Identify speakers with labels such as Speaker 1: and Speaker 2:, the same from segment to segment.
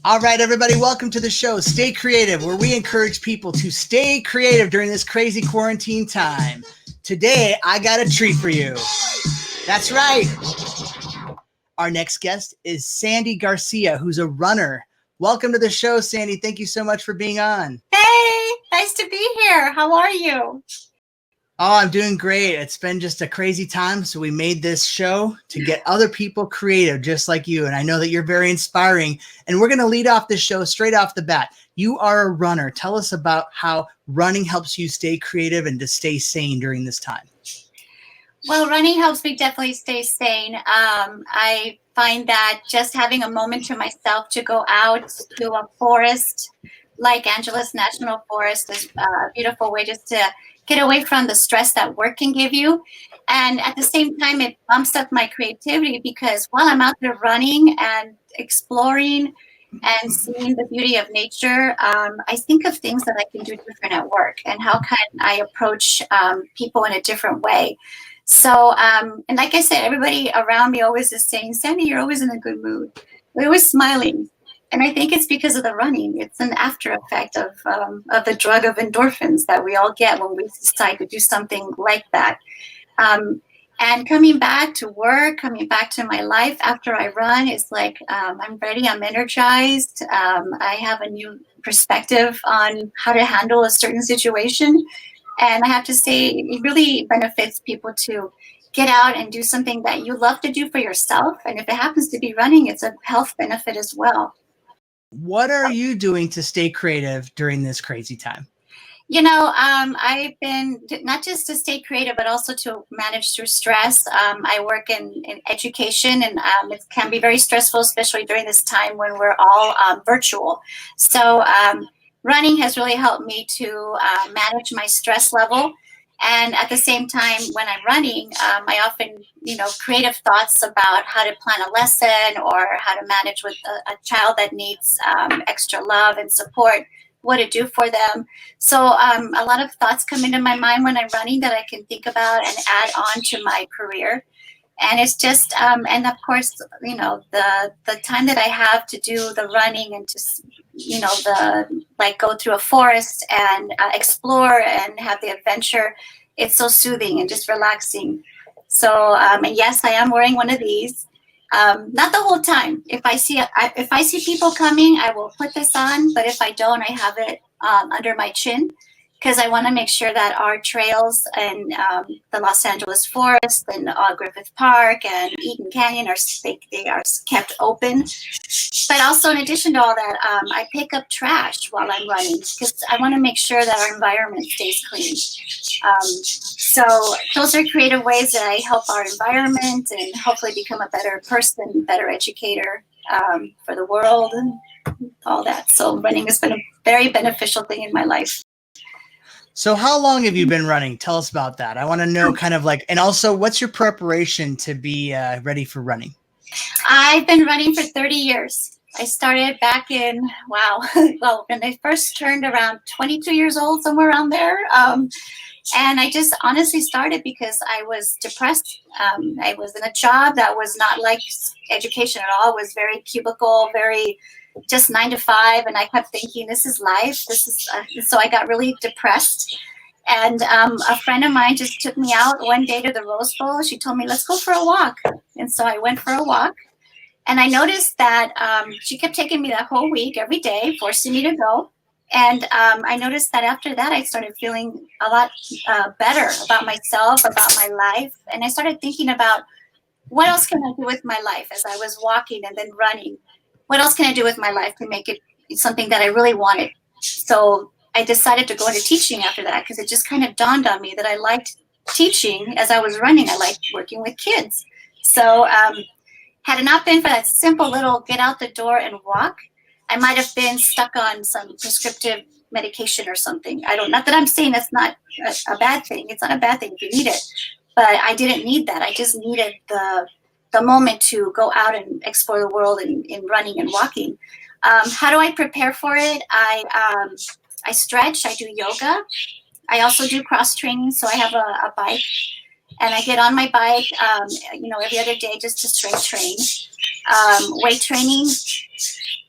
Speaker 1: All right, everybody, welcome to the show, Stay Creative, where we encourage people to stay creative during this crazy quarantine time. Today, I got a treat for you. That's right. Our next guest is Sandy Garcia, who's a runner. Welcome to the show, Sandy. Thank you so much for being on.
Speaker 2: Hey, nice to be here. How are you?
Speaker 1: Oh, I'm doing great. It's been just a crazy time, so we made this show to get other people creative just like you, and I know that you're very inspiring, and we're going to lead off this show straight off the bat. You are a runner. Tell us about how running helps you stay creative and to stay sane during this time.
Speaker 2: Well, running helps me definitely stay sane. I find that just having a moment to myself to go out to a forest like Angeles National Forest is a beautiful way just to get away from the stress that work can give you. And at the same time, it bumps up my creativity because while I'm out there running and exploring and seeing the beauty of nature, I think of things that I can do different at work and how can I approach people in a different way. So, and like I said, everybody around me always is saying, Sandy, you're always in a good mood. We're always smiling. And I think it's because of the running. It's an after effect of the drug of endorphins that we all get when we decide to do something like that. And coming back to work, coming back to my life after I run is like, I'm ready, I'm energized. I have a new perspective on how to handle a certain situation. And I have to say, it really benefits people to get out and do something that you love to do for yourself. And if it happens to be running, it's a health benefit as well.
Speaker 1: What are you doing to stay creative during this crazy time?
Speaker 2: You know, I've been not just to stay creative, but also to manage through stress. I work in education, and it can be very stressful, especially during this time when we're all virtual. So running has really helped me to manage my stress level. And at the same time, when I'm running, I often, creative thoughts about how to plan a lesson or how to manage with a child that needs extra love and support, what to do for them. So a lot of thoughts come into my mind when I'm running that I can think about and add on to my career. And it's just, and of course, the time that I have to do the running and just, go through a forest and explore and have the adventure, it's so soothing and just relaxing. So, and yes, I am wearing one of these. Not the whole time. If I see people coming, I will put this on. But if I don't, I have it under my chin because I want to make sure that our trails and the Los Angeles Forest and Griffith Park and Eden Canyon they are kept open. But also, in addition to all that, I pick up trash while I'm running because I want to make sure that our environment stays clean. So those are creative ways that I help our environment and hopefully become a better person, better educator for the world and all that. So running has been a very beneficial thing in my life.
Speaker 1: So how long have you been running? Tell us about that. I want to know and also what's your preparation to be ready for running?
Speaker 2: I've been running for 30 years. I started back in, well, when I first turned around 22 years old, somewhere around there. And I just honestly started because I was depressed. I was in a job that was not like education at all. It was very cubicle, very just 9 to 5. And I kept thinking, this is life. So I got really depressed. And a friend of mine just took me out one day to the Rose Bowl. She told me, let's go for a walk. And so I went for a walk. And I noticed that she kept taking me that whole week, every day, forcing me to go. And I noticed that after that, I started feeling a lot better about myself, about my life. And I started thinking about what else can I do with my life as I was walking and then running? What else can I do with my life to make it something that I really wanted? So I decided to go into teaching after that because it just kind of dawned on me that I liked teaching as I was running. I liked working with kids. So had it not been for that simple little get out the door and walk, I might have been stuck on some prescriptive medication or something. Not that I'm saying that's not a bad thing. It's not a bad thing if you need it, but I didn't need that. I just needed the moment to go out and explore the world in running and walking. How do I prepare for it? I stretch. I do yoga. I also do cross training. So I have a bike, and I get on my bike, every other day just to strength train. Weight training.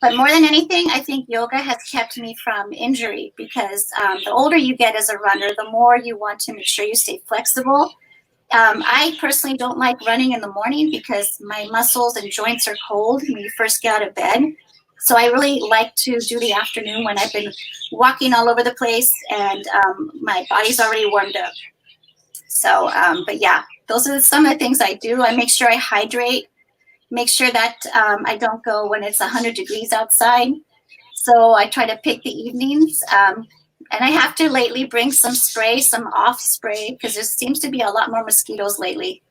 Speaker 2: But more than anything, I think yoga has kept me from injury because the older you get as a runner, the more you want to make sure you stay flexible. I personally don't like running in the morning because my muscles and joints are cold when you first get out of bed. So I really like to do the afternoon when I've been walking all over the place and my body's already warmed up. So, but yeah, those are some of the things I do. I make sure I hydrate, make sure that I don't go when it's 100 degrees outside. So I try to pick the evenings. And I have to lately bring some spray, some off spray, because there seems to be a lot more mosquitoes lately.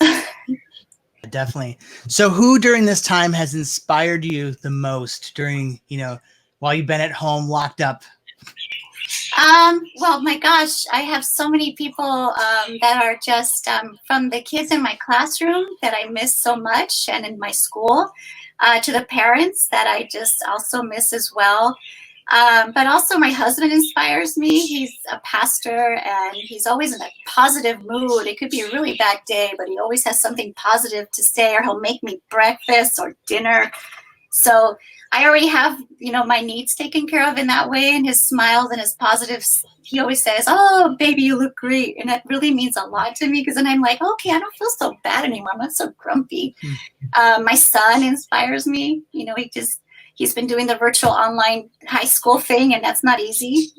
Speaker 1: Definitely. So who during this time has inspired you the most during, while you've been at home locked up?
Speaker 2: Well, my gosh, I have so many people that are just from the kids in my classroom that I miss so much, and in my school, to the parents that I just also miss as well. But also my husband inspires me. He's a pastor and he's always in a positive mood. It could be a really bad day, but he always has something positive to say, or he'll make me breakfast or dinner. So I already have, my needs taken care of in that way. And his smiles and his positives, he always says, "Oh, baby, you look great." And that really means a lot to me because then I'm like, okay, I don't feel so bad anymore. I'm not so grumpy. My son inspires me. He's been doing the virtual online high school thing, and that's not easy.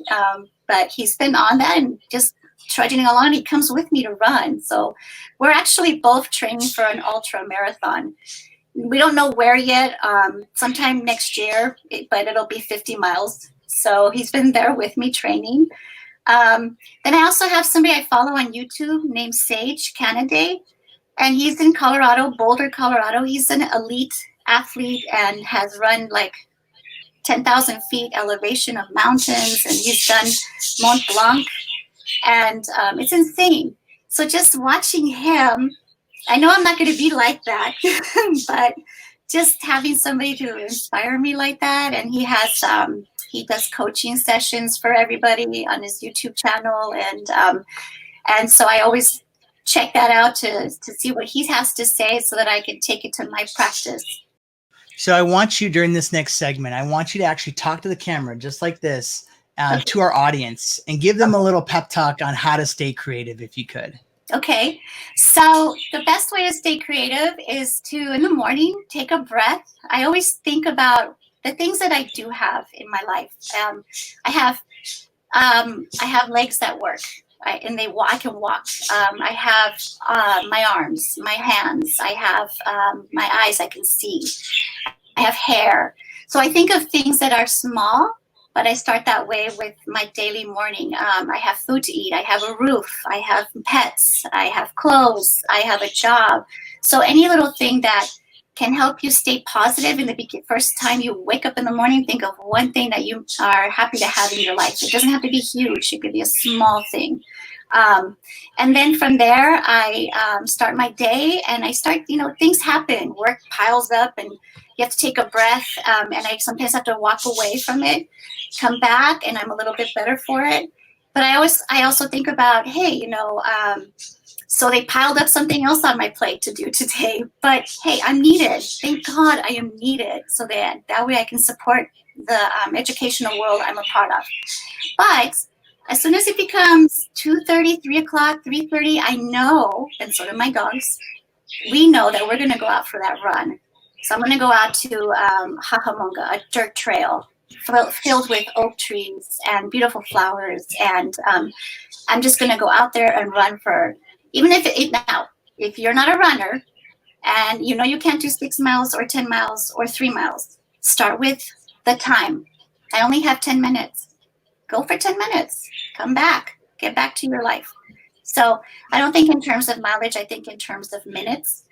Speaker 2: But he's been on that and just trudging along. He comes with me to run. So we're actually both training for an ultra marathon. We don't know where yet, sometime next year, but it'll be 50 miles. So he's been there with me training. Then I also have somebody I follow on YouTube named Sage Canaday, and he's in Colorado, Boulder, Colorado. He's an elite athlete and has run like 10,000 feet elevation of mountains, and he's done Mont Blanc, and it's insane. So just watching him, I know I'm not going to be like that, but just having somebody to inspire me like that. And he does coaching sessions for everybody on his YouTube channel, and so I always check that out to see what he has to say so that I can take it to my practice.
Speaker 1: So I want you during this next segment, I want you to actually talk to the camera just like this to our audience and give them a little pep talk on how to stay creative, if you could.
Speaker 2: Okay, so the best way to stay creative is to, in the morning, take a breath. I always think about the things that I do have in my life. I have legs that work, I can walk. I have my arms, my hands. I have my eyes, I can see. I have hair. So I think of things that are small, but I start that way with my daily morning. I have food to eat. I have a roof. I have pets. I have clothes. I have a job. So any little thing that can help you stay positive in the first time you wake up in the morning, think of one thing that you are happy to have in your life. It doesn't have to be huge. It could be a small thing. And then from there, I start my day, and I start, things happen. Work piles up, and you have to take a breath. And I sometimes have to walk away from it, come back, and I'm a little bit better for it. But I also think about, hey, so they piled up something else on my plate to do today. But hey, I'm needed. Thank God I am needed, so that way I can support the educational world I'm a part of. But as soon as it becomes 2:30, 3 o'clock, 3:30, I know, and so do my dogs, we know that we're going to go out for that run. So I'm going to go out to Hahamonga, a dirt trail filled with oak trees and beautiful flowers. And I'm just going to go out there and run for, even if you're not a runner and you can't do 6 miles or 10 miles or 3 miles, start with the time. I only have 10 minutes. Go for 10 minutes. Come back. Get back to your life. So I don't think in terms of mileage. I think in terms of minutes.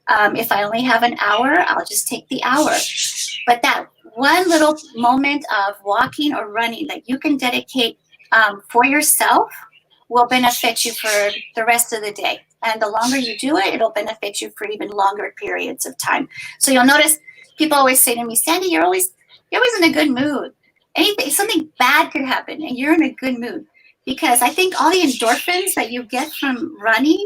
Speaker 2: If I only have an hour, I'll just take the hour. But that one little moment of walking or running that you can dedicate for yourself will benefit you for the rest of the day. And the longer you do it, it'll benefit you for even longer periods of time. So you'll notice people always say to me, "Sandy, you're always in a good mood. Something bad could happen and you're in a good mood." Because I think all the endorphins that you get from running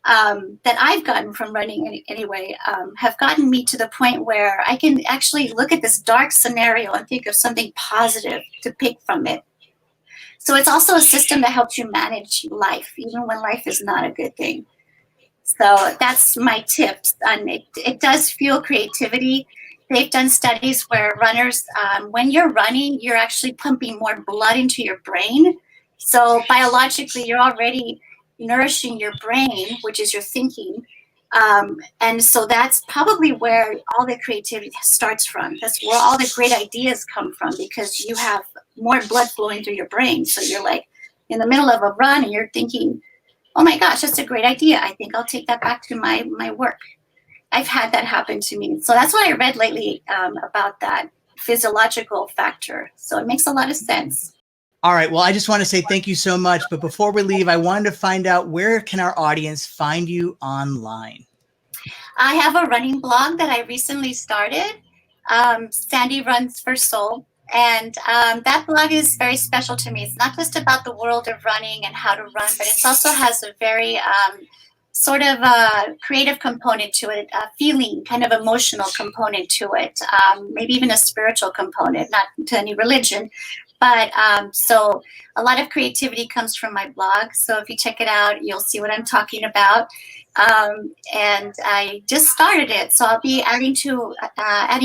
Speaker 2: that I've gotten from running anyway, have gotten me to the point where I can actually look at this dark scenario and think of something positive to pick from it. So it's also a system that helps you manage life, even when life is not a good thing. So that's my tips. And it does fuel creativity. They've done studies where runners, when you're running, you're actually pumping more blood into your brain. So biologically, you're already nourishing your brain, which is your thinking. And so that's probably where all the creativity starts from. That's where all the great ideas come from, because you have more blood flowing through your brain. So you're like in the middle of a run and you're thinking, oh my gosh, that's a great idea. I think I'll take that back to my work. I've had that happen to me. So that's what I read lately about that physiological factor. So it makes a lot of sense.
Speaker 1: All right. Well, I just want to say thank you so much. But before we leave, I wanted to find out, where can our audience find you online?
Speaker 2: I have a running blog that I recently started, Sandy Runs for Soul. And that blog is very special to me. It's not just about the world of running and how to run, but it also has a very sort of a creative component to it, a feeling, kind of emotional component to it, maybe even a spiritual component, not to any religion. But so a lot of creativity comes from my blog. So if you check it out, you'll see what I'm talking about. And I just started it, so I'll be adding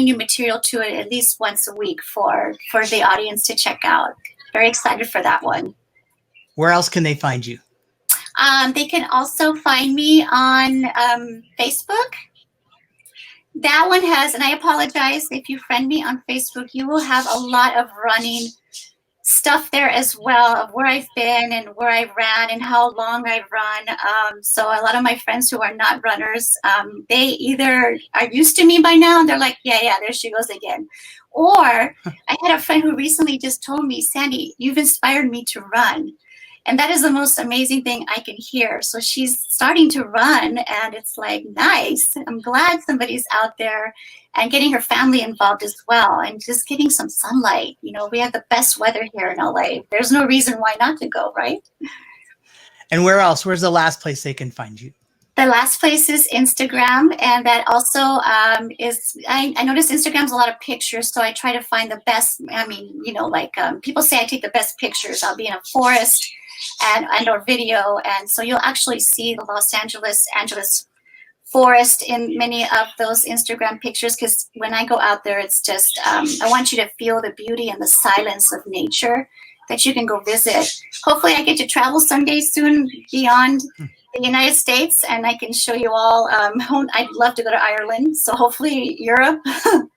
Speaker 2: new material to it at least once a week for the audience to check out. Very excited for that one.
Speaker 1: Where else can they find you?
Speaker 2: They can also find me on Facebook. That one has, and I apologize if you friend me on Facebook, you will have a lot of running stuff there as well, of where I've been and where I ran and how long I've run. So a lot of my friends who are not runners, they either are used to me by now and they're like, yeah, there she goes again. Or I had a friend who recently just told me, Sandy, you've inspired me to run. And that is the most amazing thing I can hear. So she's starting to run, and it's like, nice. I'm glad somebody's out there and getting her family involved as well, and just getting some sunlight. You know, we have the best weather here in LA. There's no reason why not to go, right?
Speaker 1: And where else? Where's the last place they can find you?
Speaker 2: The last place is Instagram, and that also is, I notice Instagram's a lot of pictures, so I try to find the best. I mean, you know, like people say I take the best pictures. I'll be in a forest and or video, and so you'll actually see the Los Angeles forest in many of those Instagram pictures, because when I go out there, it's just, I want you to feel the beauty and the silence of nature that you can go visit. Hopefully I get to travel someday soon beyond the United States, and I can show you all. I'd love to go to Ireland, so hopefully Europe.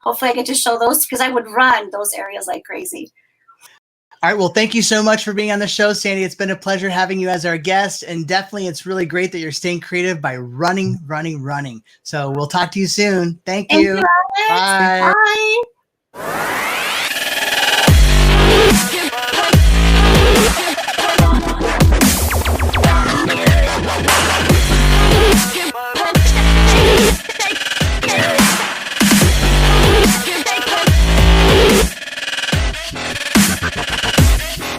Speaker 2: Hopefully I get to show those, because I would run those areas like crazy.
Speaker 1: All right. Well, thank you so much for being on the show, Sandy. It's been a pleasure having you as our guest. And definitely, it's really great that you're staying creative by running. So we'll talk to you soon. Thank you.
Speaker 2: Thank you, Alex.
Speaker 1: Bye.
Speaker 2: Bye.